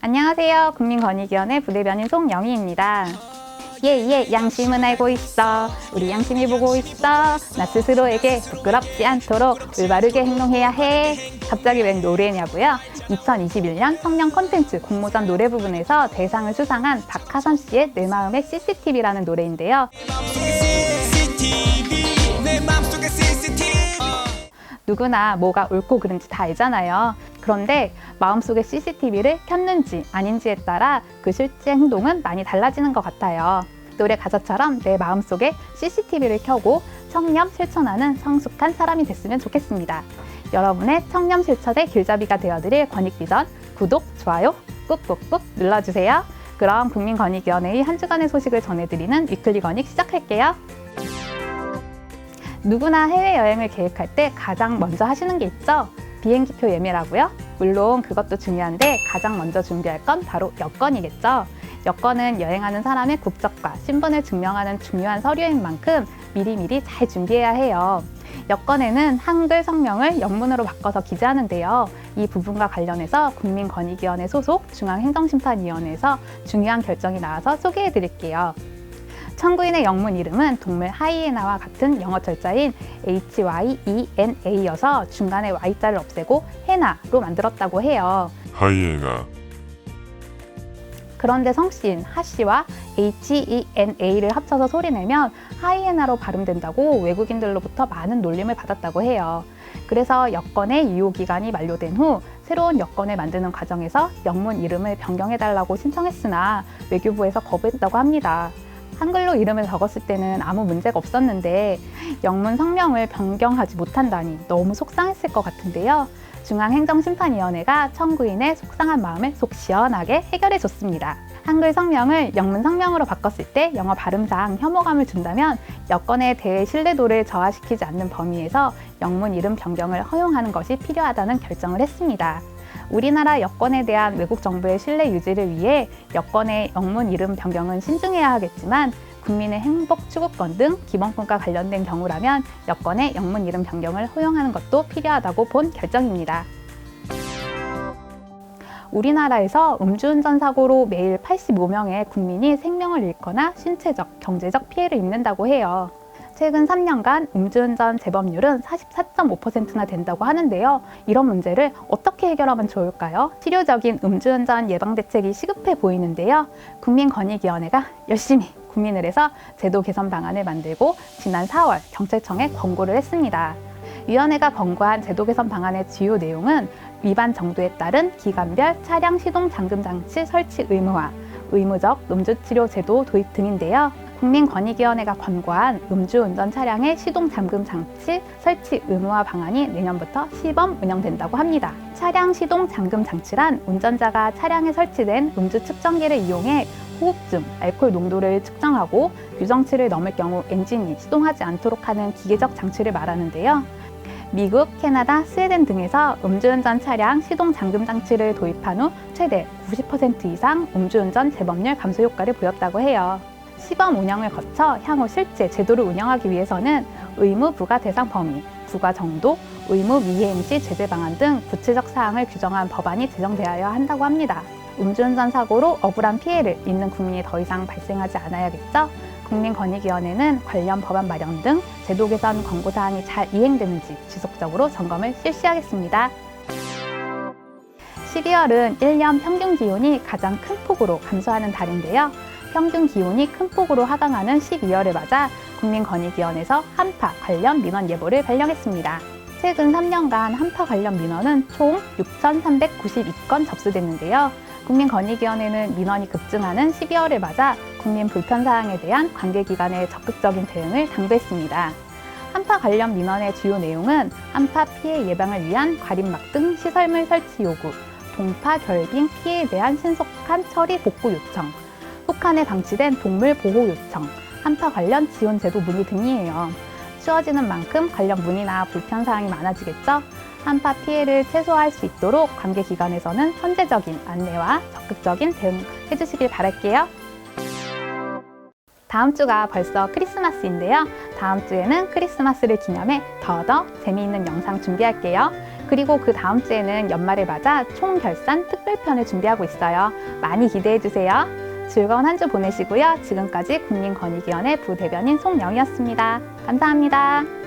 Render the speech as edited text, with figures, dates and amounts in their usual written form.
안녕하세요. 국민권익위원회 부대변인 송영희입니다. 예, 양심은 알고 있어. 우리 양심이 보고 있어. 나 스스로에게 부끄럽지 않도록 올바르게 행동해야 해. 갑자기 웬 노래냐고요? 2021년 성령 콘텐츠 공모전 노래 부분에서 대상을 수상한 박하선 씨의 내 마음의 CCTV라는 노래인데요. 누구나 뭐가 옳고 그른지 다 알잖아요. 그런데 마음속에 CCTV를 켰는지 아닌지에 따라 그 실제 행동은 많이 달라지는 것 같아요. 노래 가사처럼 내 마음속에 CCTV를 켜고 청렴 실천하는 성숙한 사람이 됐으면 좋겠습니다. 여러분의 청렴 실천의 길잡이가 되어드릴 권익비전 구독, 좋아요 꾹꾹꾹 눌러주세요. 그럼 국민권익위원회의 한 주간의 소식을 전해드리는 위클리 권익 시작할게요. 누구나 해외여행을 계획할 때 가장 먼저 하시는 게 있죠? 비행기표 예매라고요? 물론 그것도 중요한데 가장 먼저 준비할 건 바로 여권이겠죠? 여권은 여행하는 사람의 국적과 신분을 증명하는 중요한 서류인 만큼 미리미리 잘 준비해야 해요. 여권에는 한글 성명을 영문으로 바꿔서 기재하는데요. 이 부분과 관련해서 국민권익위원회 소속 중앙행정심판위원회에서 중요한 결정이 나와서 소개해 드릴게요. 청구인의 영문 이름은 동물 하이에나와 같은 영어 철자인 HYENA여서 중간에 Y자를 없애고 해나로 만들었다고 해요. 하이에나. 그런데 성씨인 하씨와 HENA를 합쳐서 소리내면 하이에나로 발음된다고 외국인들로부터 많은 놀림을 받았다고 해요. 그래서 여권의 유효기간이 만료된 후 새로운 여권을 만드는 과정에서 영문 이름을 변경해달라고 신청했으나 외교부에서 거부했다고 합니다. 한글로 이름을 적었을 때는 아무 문제가 없었는데 영문 성명을 변경하지 못한다니 너무 속상했을 것 같은데요. 중앙행정심판위원회가 청구인의 속상한 마음을 속 시원하게 해결해줬습니다. 한글 성명을 영문 성명으로 바꿨을 때 영어 발음상 혐오감을 준다면 여권에 대해 신뢰도를 저하시키지 않는 범위에서 영문 이름 변경을 허용하는 것이 필요하다는 결정을 했습니다. 우리나라 여권에 대한 외국 정부의 신뢰 유지를 위해 여권의 영문 이름 변경은 신중해야 하겠지만 국민의 행복 추구권 등 기본권과 관련된 경우라면 여권의 영문 이름 변경을 허용하는 것도 필요하다고 본 결정입니다. 우리나라에서 음주운전 사고로 매일 85명의 국민이 생명을 잃거나 신체적, 경제적 피해를 입는다고 해요. 최근 3년간 음주운전 재범률은 44.5%나 된다고 하는데요. 이런 문제를 어떻게 해결하면 좋을까요? 실효적인 음주운전 예방 대책이 시급해 보이는데요. 국민권익위원회가 열심히 고민을 해서 제도 개선 방안을 만들고 지난 4월 경찰청에 권고를 했습니다. 위원회가 권고한 제도 개선 방안의 주요 내용은 위반 정도에 따른 기간별 차량 시동 잠금 장치 설치 의무화, 의무적 음주치료 제도 도입 등인데요. 국민권익위원회가 권고한 음주운전 차량의 시동 잠금 장치 설치 의무화 방안이 내년부터 시범 운영된다고 합니다. 차량 시동 잠금 장치란 운전자가 차량에 설치된 음주 측정기를 이용해 호흡중, 알코올 농도를 측정하고 규정치를 넘을 경우 엔진이 시동하지 않도록 하는 기계적 장치를 말하는데요. 미국, 캐나다, 스웨덴 등에서 음주운전 차량 시동 잠금 장치를 도입한 후 최대 90% 이상 음주운전 재범률 감소 효과를 보였다고 해요. 시범 운영을 거쳐 향후 실제 제도를 운영하기 위해서는 의무 부과 대상 범위, 부과 정도, 의무 미해행 시 제재 방안 등 구체적 사항을 규정한 법안이 제정되어야 한다고 합니다. 음주운전 사고로 억울한 피해를 입는 국민이 더 이상 발생하지 않아야겠죠? 국민권익위원회는 관련 법안 마련 등 제도 개선 권고사항이 잘 이행되는지 지속적으로 점검을 실시하겠습니다. 12월은 1년 평균 기온이 가장 큰 폭으로 감소하는 달인데요. 평균 기온이 큰 폭으로 하강하는 12월을 맞아 국민권익위원회에서 한파 관련 민원 예보를 발령했습니다. 최근 3년간 한파 관련 민원은 총 6,392건 접수됐는데요. 국민권익위원회는 민원이 급증하는 12월을 맞아 국민 불편사항에 대한 관계기관의 적극적인 대응을 당부했습니다. 한파 관련 민원의 주요 내용은 한파 피해 예방을 위한 과립막 등 시설물 설치 요구, 동파 결빙 피해에 대한 신속한 처리 복구 요청, 혹한에 방치된 동물 보호 요청, 한파 관련 지원 제도 문의 등이에요. 추워지는 만큼 관련 문의나 불편사항이 많아지겠죠? 한파 피해를 최소화할 수 있도록 관계기관에서는 선제적인 안내와 적극적인 대응해 주시길 바랄게요. 다음 주가 벌써 크리스마스인데요. 다음 주에는 크리스마스를 기념해 더 재미있는 영상 준비할게요. 그리고 그 다음 주에는 연말을 맞아 총결산 특별편을 준비하고 있어요. 많이 기대해주세요. 즐거운 한 주 보내시고요. 지금까지 국민권익위원회 부대변인 송영이었습니다. 감사합니다.